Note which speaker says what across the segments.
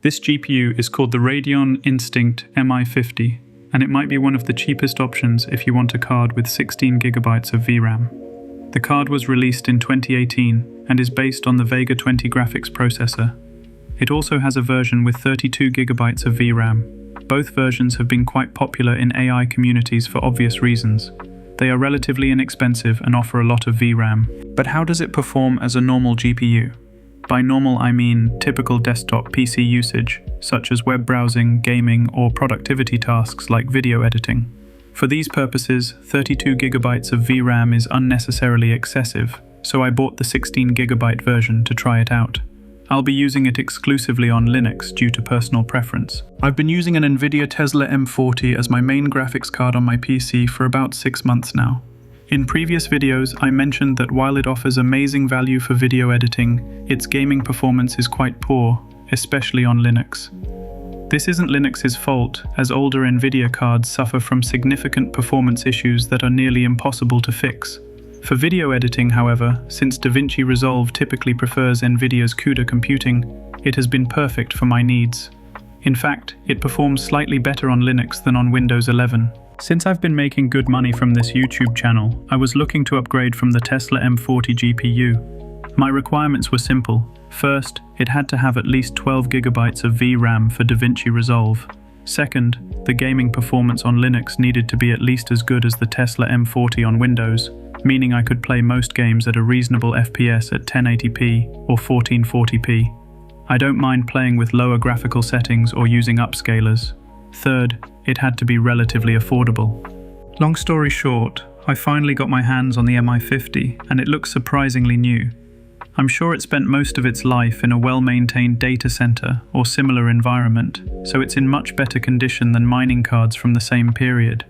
Speaker 1: This GPU is called the Radeon Instinct Mi50, and it might be one of the cheapest options if you want a card with 16 GB of VRAM. The card was released in 2018 and is based on the Vega 20 graphics processor. It also has a version with 32 GB of VRAM. Both versions have been quite popular in AI communities for obvious reasons. They are relatively inexpensive and offer a lot of VRAM. But how does it perform as a normal GPU? By normal, I mean typical desktop PC usage, such as web browsing, gaming, or productivity tasks like video editing. For these purposes, 32 GB of VRAM is unnecessarily excessive, so I bought the 16 GB version to try it out. I'll be using it exclusively on Linux due to personal preference. I've been using an NVIDIA Tesla M40 as my main graphics card on my PC for about 6 months now. In previous videos, I mentioned that while it offers amazing value for video editing, its gaming performance is quite poor, especially on Linux. This isn't Linux's fault, as older NVIDIA cards suffer from significant performance issues that are nearly impossible to fix. For video editing, however, since DaVinci Resolve typically prefers NVIDIA's CUDA computing, it has been perfect for my needs. In fact, it performs slightly better on Linux than on Windows 11. Since I've been making good money from this YouTube channel, I was looking to upgrade from the Tesla M40 GPU. My requirements were simple. First, it had to have at least 12 GB of VRAM for DaVinci Resolve. Second, the gaming performance on Linux needed to be at least as good as the Tesla M40 on Windows, meaning I could play most games at a reasonable FPS at 1080p or 1440p. I don't mind playing with lower graphical settings or using upscalers. Third, it had to be relatively affordable. Long story short, I finally got my hands on the Mi50 and it looks surprisingly new. I'm sure it spent most of its life in a well-maintained data center or similar environment, so it's in much better condition than mining cards from the same period.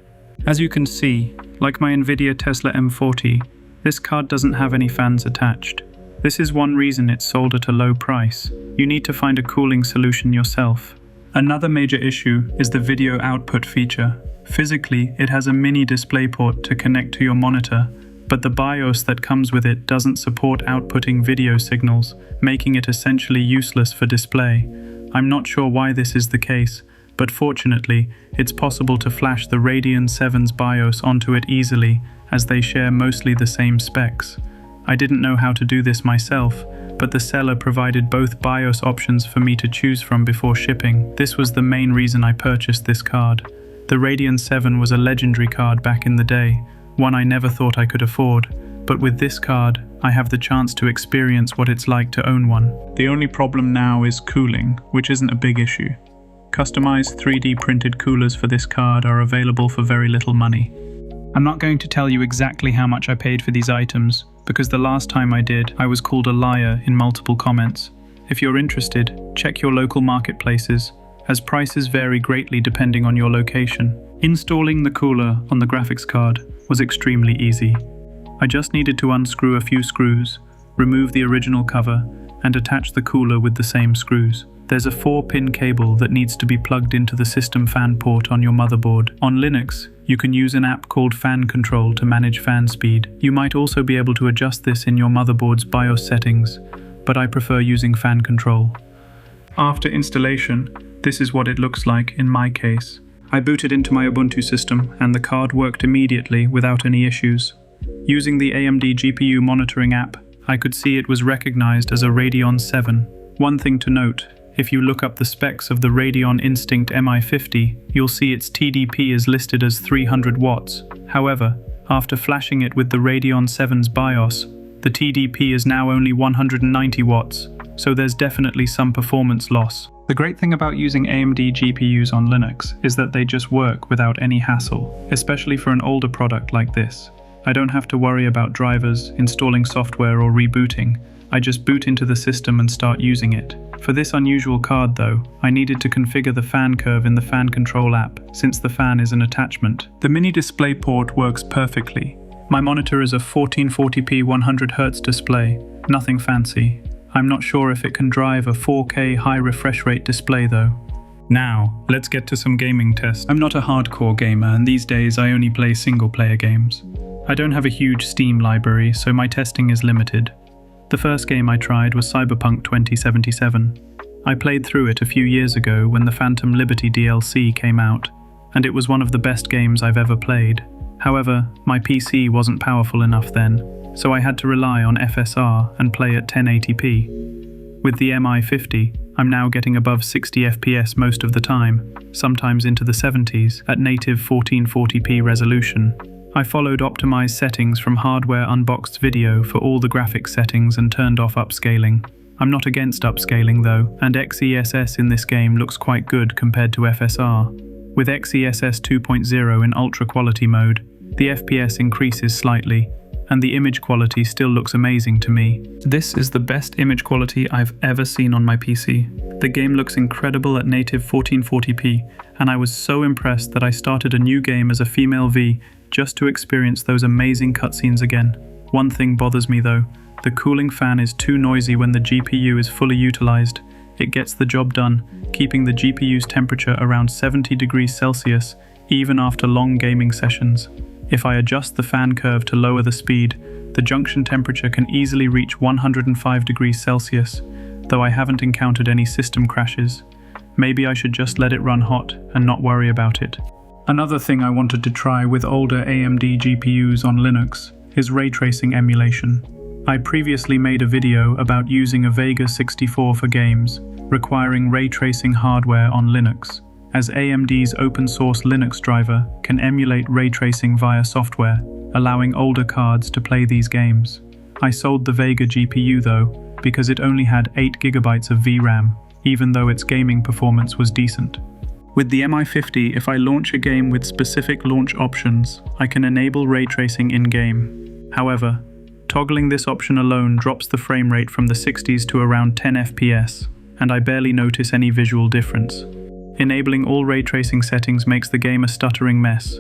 Speaker 1: As you can see, like my NVIDIA Tesla M40, this card doesn't have any fans attached. This is one reason it's sold at a low price. You need to find a cooling solution yourself. Another major issue is the video output feature. Physically, it has a mini DisplayPort to connect to your monitor, but the BIOS that comes with it doesn't support outputting video signals, making it essentially useless for display. I'm not sure why this is the case, but fortunately, it's possible to flash the Radeon 7's BIOS onto it easily, as they share mostly the same specs. I didn't know how to do this myself, but the seller provided both BIOS options for me to choose from before shipping. This was the main reason I purchased this card. The Radeon 7 was a legendary card back in the day, one I never thought I could afford, but with this card, I have the chance to experience what it's like to own one. The only problem now is cooling, which isn't a big issue. Customized 3D printed coolers for this card are available for very little money. I'm not going to tell you exactly how much I paid for these items, because the last time I did, I was called a liar in multiple comments. If you're interested, check your local marketplaces, as prices vary greatly depending on your location. Installing the cooler on the graphics card was extremely easy. I just needed to unscrew a few screws, remove the original cover, and attach the cooler with the same screws. There's a 4-pin cable that needs to be plugged into the system fan port on your motherboard. On Linux, you can use an app called Fan Control to manage fan speed. You might also be able to adjust this in your motherboard's BIOS settings, but I prefer using Fan Control. After installation, this is what it looks like in my case. I booted into my Ubuntu system and the card worked immediately without any issues. Using the AMD GPU monitoring app, I could see it was recognized as a Radeon 7. One thing to note, if you look up the specs of the Radeon Instinct Mi50, you'll see its TDP is listed as 300 watts. However, after flashing it with the Radeon 7's BIOS, the TDP is now only 190 watts, so there's definitely some performance loss. The great thing about using AMD GPUs on Linux is that they just work without any hassle, especially for an older product like this. I don't have to worry about drivers, installing software or rebooting. I just boot into the system and start using it. For this unusual card though, I needed to configure the fan curve in the Fan Control app, since the fan is an attachment. The mini DisplayPort works perfectly. My monitor is a 1440p 100Hz display, nothing fancy. I'm not sure if it can drive a 4K high refresh rate display though. Now, let's get to some gaming tests. I'm not a hardcore gamer and these days I only play single-player games. I don't have a huge Steam library, so my testing is limited. The first game I tried was Cyberpunk 2077. I played through it a few years ago when the Phantom Liberty DLC came out, and it was one of the best games I've ever played. However, my PC wasn't powerful enough then, so I had to rely on FSR and play at 1080p. With the Mi50, I'm now getting above 60 FPS most of the time, sometimes into the 70s, at native 1440p resolution. I followed optimized settings from Hardware Unboxed video for all the graphics settings and turned off upscaling. I'm not against upscaling though, and XeSS in this game looks quite good compared to FSR. With XeSS 2.0 in ultra quality mode, the FPS increases slightly, and the image quality still looks amazing to me. This is the best image quality I've ever seen on my PC. The game looks incredible at native 1440p, and I was so impressed that I started a new game as a female V just to experience those amazing cutscenes again. One thing bothers me though. The cooling fan is too noisy when the GPU is fully utilized. It gets the job done, keeping the GPU's temperature around 70 degrees Celsius, even after long gaming sessions. If I adjust the fan curve to lower the speed, the junction temperature can easily reach 105 degrees Celsius, though I haven't encountered any system crashes. Maybe I should just let it run hot and not worry about it. Another thing I wanted to try with older AMD GPUs on Linux is ray tracing emulation. I previously made a video about using a Vega 64 for games, requiring ray tracing hardware on Linux, as AMD's open source Linux driver can emulate ray tracing via software, allowing older cards to play these games. I sold the Vega GPU though, because it only had 8 GB of VRAM, even though its gaming performance was decent. With the Mi50, if I launch a game with specific launch options, I can enable ray tracing in-game. However, toggling this option alone drops the frame rate from the 60s to around 10 FPS, and I barely notice any visual difference. Enabling all ray tracing settings makes the game a stuttering mess.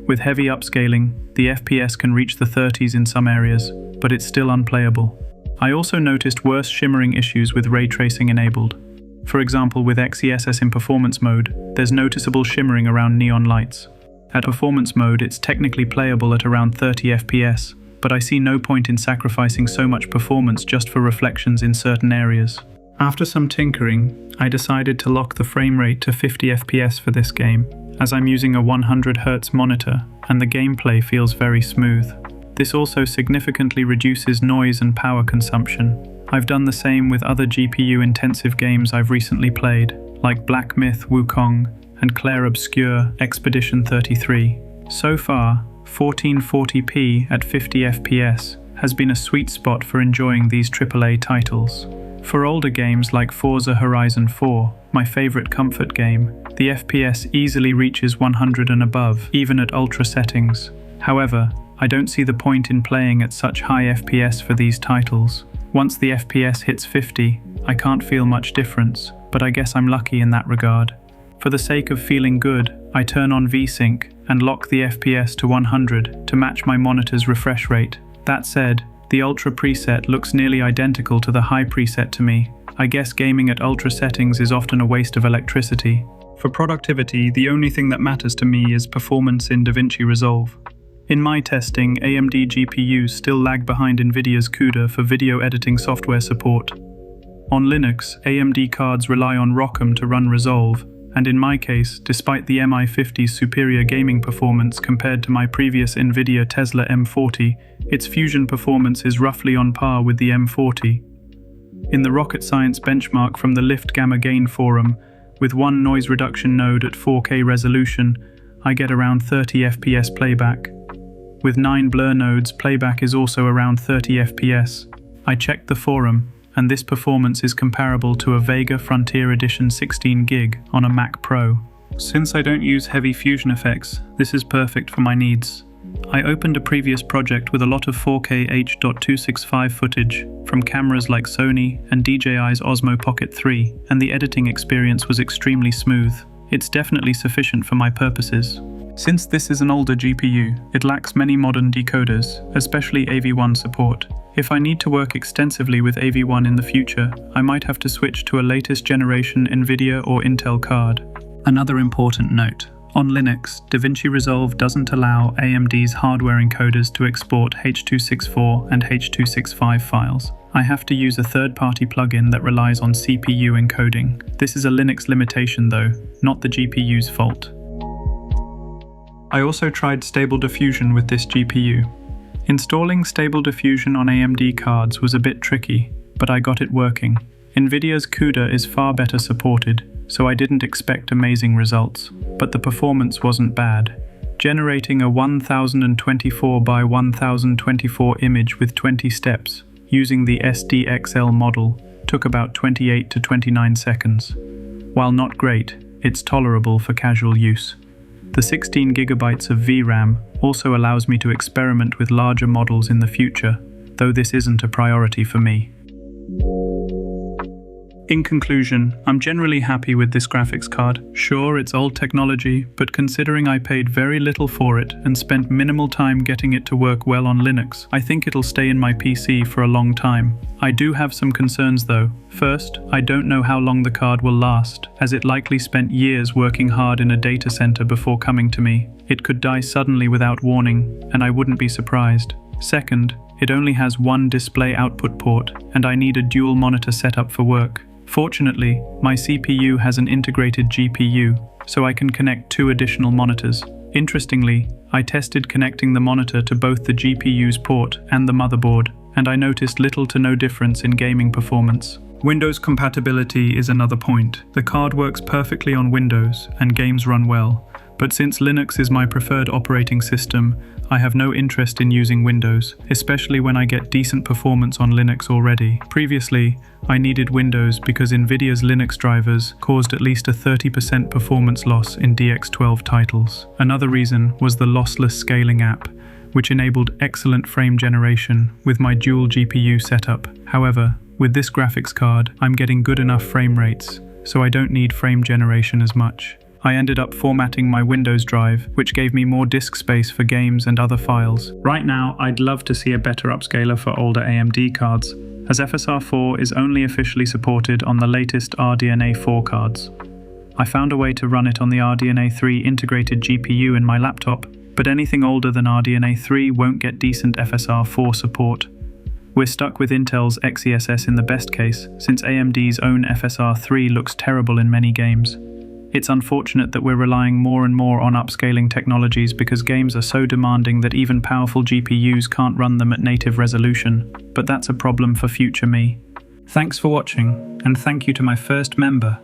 Speaker 1: With heavy upscaling, the FPS can reach the 30s in some areas, but it's still unplayable. I also noticed worse shimmering issues with ray tracing enabled. For example, with XeSS in performance mode, there's noticeable shimmering around neon lights. At performance mode, it's technically playable at around 30 FPS, but I see no point in sacrificing so much performance just for reflections in certain areas. After some tinkering, I decided to lock the frame rate to 50 FPS for this game, as I'm using a 100Hz monitor and the gameplay feels very smooth. This also significantly reduces noise and power consumption. I've done the same with other GPU-intensive games I've recently played, like Black Myth Wukong and Clair Obscur Expedition 33. So far, 1440p at 50 FPS has been a sweet spot for enjoying these AAA titles. For older games like Forza Horizon 4, my favorite comfort game, the FPS easily reaches 100 and above, even at ultra settings. However, I don't see the point in playing at such high FPS for these titles. Once the FPS hits 50, I can't feel much difference, but I guess I'm lucky in that regard. For the sake of feeling good, I turn on VSync and lock the FPS to 100 to match my monitor's refresh rate. That said, the Ultra preset looks nearly identical to the High preset to me. I guess gaming at Ultra settings is often a waste of electricity. For productivity, the only thing that matters to me is performance in DaVinci Resolve. In my testing, AMD GPUs still lag behind NVIDIA's CUDA for video editing software support. On Linux, AMD cards rely on ROCm to run Resolve, and in my case, despite the Mi50's superior gaming performance compared to my previous NVIDIA Tesla M40, its Fusion performance is roughly on par with the M40. In the rocket science benchmark from the Lift Gamma Gain forum, with one noise reduction node at 4K resolution, I get around 30 FPS playback. With 9 blur nodes, playback is also around 30 FPS. I checked the forum, and this performance is comparable to a Vega Frontier Edition 16GB on a Mac Pro. Since I don't use heavy fusion effects, this is perfect for my needs. I opened a previous project with a lot of 4K H.265 footage from cameras like Sony and DJI's Osmo Pocket 3, and the editing experience was extremely smooth. It's definitely sufficient for my purposes. Since this is an older GPU, it lacks many modern decoders, especially AV1 support. If I need to work extensively with AV1 in the future, I might have to switch to a latest generation NVIDIA or Intel card. Another important note. On Linux, DaVinci Resolve doesn't allow AMD's hardware encoders to export H.264 and H.265 files. I have to use a third-party plugin that relies on CPU encoding. This is a Linux limitation though, not the GPU's fault. I also tried Stable Diffusion with this GPU. Installing Stable Diffusion on AMD cards was a bit tricky, but I got it working. NVIDIA's CUDA is far better supported, so I didn't expect amazing results, but the performance wasn't bad. Generating a 1024 by 1024 image with 20 steps, using the SDXL model, took about 28 to 29 seconds. While not great, it's tolerable for casual use. The 16 GB of VRAM also allows me to experiment with larger models in the future, though this isn't a priority for me. In conclusion, I'm generally happy with this graphics card. Sure, it's old technology, but considering I paid very little for it and spent minimal time getting it to work well on Linux, I think it'll stay in my PC for a long time. I do have some concerns though. First, I don't know how long the card will last, as it likely spent years working hard in a data center before coming to me. It could die suddenly without warning, and I wouldn't be surprised. Second, it only has one display output port, and I need a dual monitor setup for work. Fortunately, my CPU has an integrated GPU, so I can connect 2 additional monitors. Interestingly, I tested connecting the monitor to both the GPU's port and the motherboard, and I noticed little to no difference in gaming performance. Windows compatibility is another point. The card works perfectly on Windows, and games run well, but since Linux is my preferred operating system, I have no interest in using Windows, especially when I get decent performance on Linux already. Previously, I needed Windows because NVIDIA's Linux drivers caused at least a 30% performance loss in DX12 titles. Another reason was the lossless scaling app, which enabled excellent frame generation with my dual GPU setup. However, with this graphics card, I'm getting good enough frame rates, so I don't need frame generation as much. I ended up formatting my Windows drive, which gave me more disk space for games and other files. Right now, I'd love to see a better upscaler for older AMD cards, as FSR 4 is only officially supported on the latest RDNA 4 cards. I found a way to run it on the RDNA 3 integrated GPU in my laptop, but anything older than RDNA 3 won't get decent FSR 4 support. We're stuck with Intel's XeSS in the best case, since AMD's own FSR 3 looks terrible in many games. It's unfortunate that we're relying more and more on upscaling technologies because games are so demanding that even powerful GPUs can't run them at native resolution, but that's a problem for future me. Thanks for watching, and thank you to my first member,